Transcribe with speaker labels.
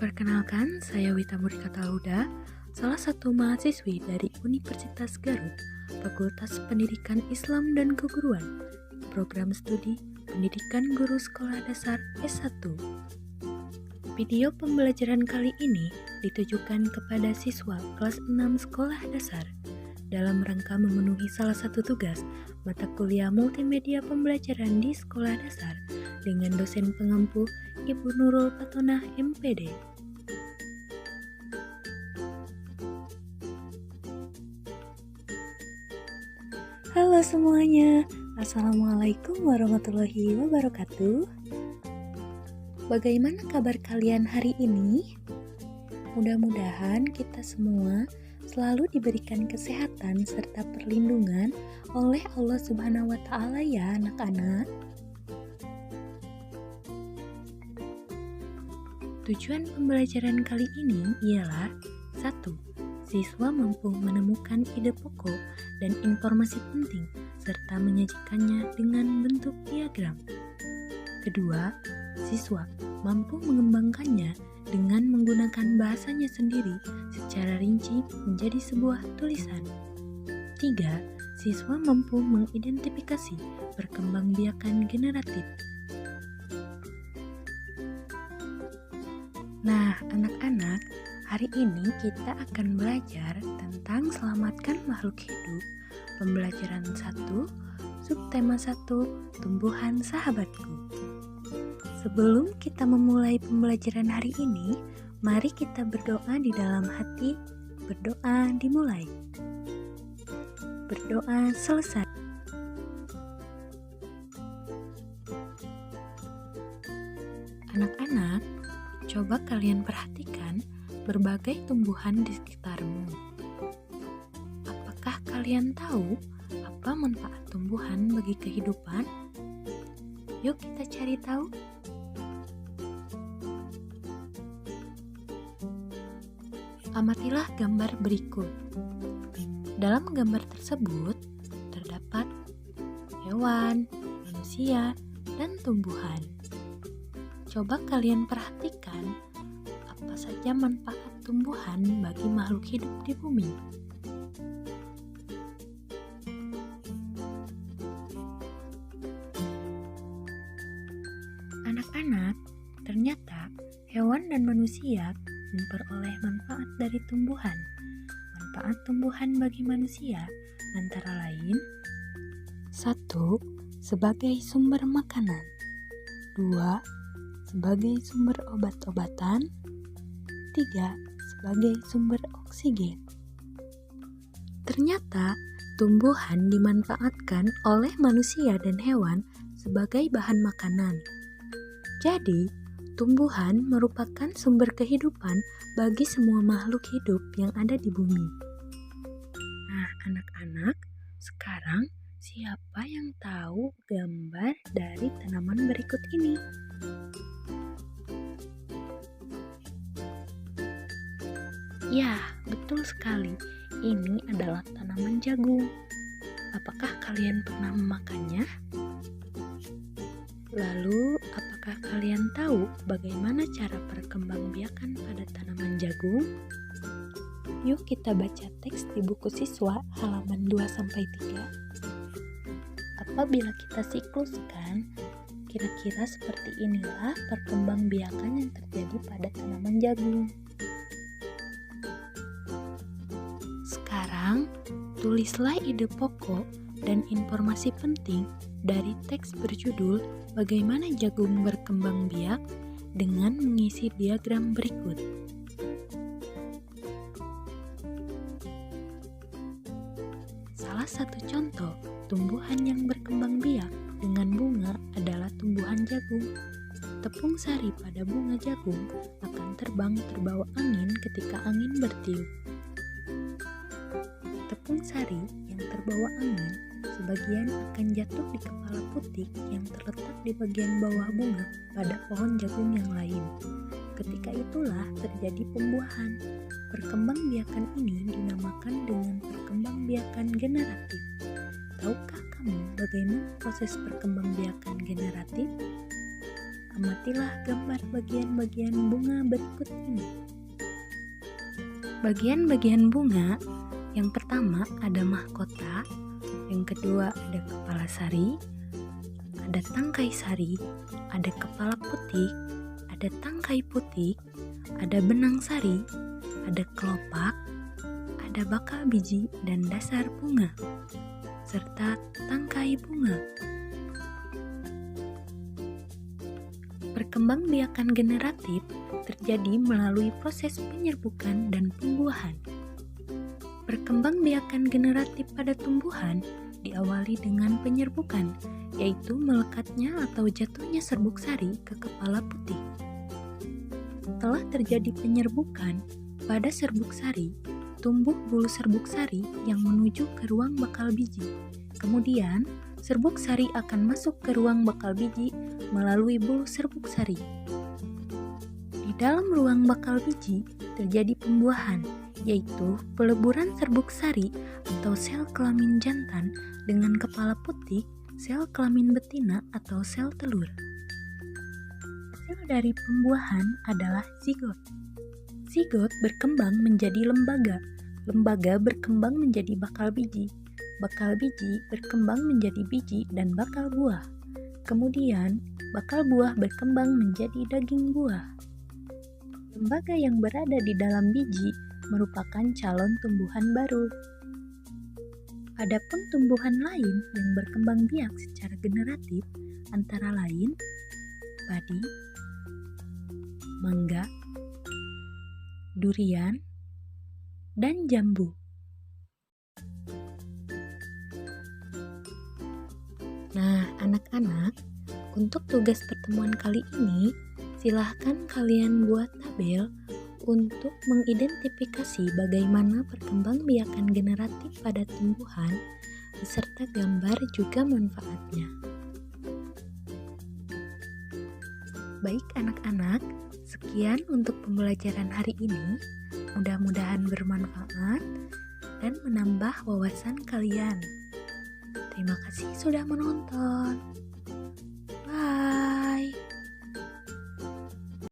Speaker 1: Perkenalkan, saya Wita Murika Taluda, salah satu mahasiswi dari Universitas Garut, Fakultas Pendidikan Islam dan Keguruan, Program Studi Pendidikan Guru Sekolah Dasar S1. Video pembelajaran kali ini ditujukan kepada siswa kelas 6 sekolah dasar dalam rangka memenuhi salah satu tugas mata kuliah multimedia pembelajaran di sekolah dasar dengan dosen pengampu Ibu Nurul Patonah MPD. Halo semuanya, Assalamualaikum warahmatullahi wabarakatuh. Bagaimana kabar kalian hari ini? Mudah-mudahan kita semua selalu diberikan kesehatan serta perlindungan oleh Allah Subhanahu wa Ta'ala ya anak-anak. Tujuan pembelajaran kali ini ialah 1. Siswa mampu menemukan ide pokok dan informasi penting serta menyajikannya dengan bentuk diagram. Kedua, siswa mampu mengembangkannya dengan menggunakan bahasanya sendiri secara rinci menjadi sebuah tulisan. 3. Siswa mampu mengidentifikasi perkembangbiakan generatif. Nah, anak-anak, hari ini kita akan belajar tentang selamatkan makhluk hidup, pembelajaran 1, subtema 1, tumbuhan sahabatku. Sebelum kita memulai pembelajaran hari ini, mari kita berdoa di dalam hati. Berdoa dimulai. Berdoa selesai. Anak-anak, coba kalian perhatikan berbagai tumbuhan di sekitarmu. Apakah kalian tahu apa manfaat tumbuhan bagi kehidupan? Yuk kita cari tahu. Amatilah gambar berikut. Dalam gambar tersebut terdapat hewan, manusia, dan tumbuhan. Coba kalian perhatikan apa saja manfaat tumbuhan bagi makhluk hidup di bumi. Anak-anak, ternyata hewan dan manusia memperoleh manfaat dari tumbuhan. Manfaat tumbuhan bagi manusia antara lain 1. Sebagai sumber makanan. 2. Sebagai sumber obat-obatan. 3. Sebagai sumber oksigen. Ternyata tumbuhan dimanfaatkan oleh manusia dan hewan sebagai bahan makanan. Jadi, tumbuhan merupakan sumber kehidupan bagi semua makhluk hidup yang ada di bumi. Nah, anak-anak, sekarang siapa yang tahu gambar dari tanaman berikut ini? Ya, betul sekali. Ini adalah tanaman jagung. Apakah kalian pernah memakannya? Lalu, apakah kalian tahu bagaimana cara perkembangbiakan pada tanaman jagung? Yuk kita baca teks di buku siswa halaman 2-3. Apabila kita sikluskan, kira-kira seperti inilah perkembangbiakan yang terjadi pada tanaman jagung. Sekarang, tulislah ide pokok dan informasi penting dari teks berjudul Bagaimana Jagung Berkembang Biak dengan mengisi diagram berikut. Salah satu contoh tumbuhan yang berkembang biak dengan bunga adalah tumbuhan jagung. Tepung sari pada bunga jagung akan terbang terbawa angin ketika angin bertiup. Tepung sari yang terbawa angin sebagian akan jatuh di kepala putik yang terletak di bagian bawah bunga pada pohon jagung yang lain. Ketika itulah terjadi pembuahan. Perkembangbiakan ini dinamakan dengan perkembangbiakan generatif. Tahukah kamu bagaimana proses perkembangbiakan generatif? Amatilah gambar bagian-bagian bunga berikut ini. Bagian-bagian bunga, yang pertama ada mahkota, yang kedua ada kepala sari, ada tangkai sari, ada kepala putih, ada tangkai putih, ada benang sari, ada kelopak, ada bakal biji dan dasar bunga, serta tangkai bunga. Perkembangbiakan generatif terjadi melalui proses penyerbukan dan pembuahan. Perkembangbiakan generatif pada tumbuhan diawali dengan penyerbukan, yaitu melekatnya atau jatuhnya serbuk sari ke kepala putih. Setelah terjadi penyerbukan pada serbuk sari, tumbuh bulu serbuk sari yang menuju ke ruang bakal biji. Kemudian, serbuk sari akan masuk ke ruang bakal biji melalui bulu serbuk sari. Di dalam ruang bakal biji terjadi pembuahan, yaitu peleburan serbuk sari atau sel kelamin jantan dengan kepala putih, sel kelamin betina atau sel telur. Hasil dari pembuahan adalah zigot. Zigot berkembang menjadi lembaga. Lembaga berkembang menjadi bakal biji. Bakal biji berkembang menjadi biji dan bakal buah. Kemudian, bakal buah berkembang menjadi daging buah. Lembaga yang berada di dalam biji merupakan calon tumbuhan baru. Adapun tumbuhan lain yang berkembang biak secara generatif antara lain padi, mangga, durian, dan jambu. Nah, anak-anak, untuk tugas pertemuan kali ini, silahkan kalian buat tabel untuk mengidentifikasi bagaimana perkembangbiakan generatif pada tumbuhan beserta gambar juga manfaatnya. Baik anak-anak, sekian untuk pembelajaran hari ini. Mudah-mudahan bermanfaat dan menambah wawasan kalian. Terima kasih sudah menonton.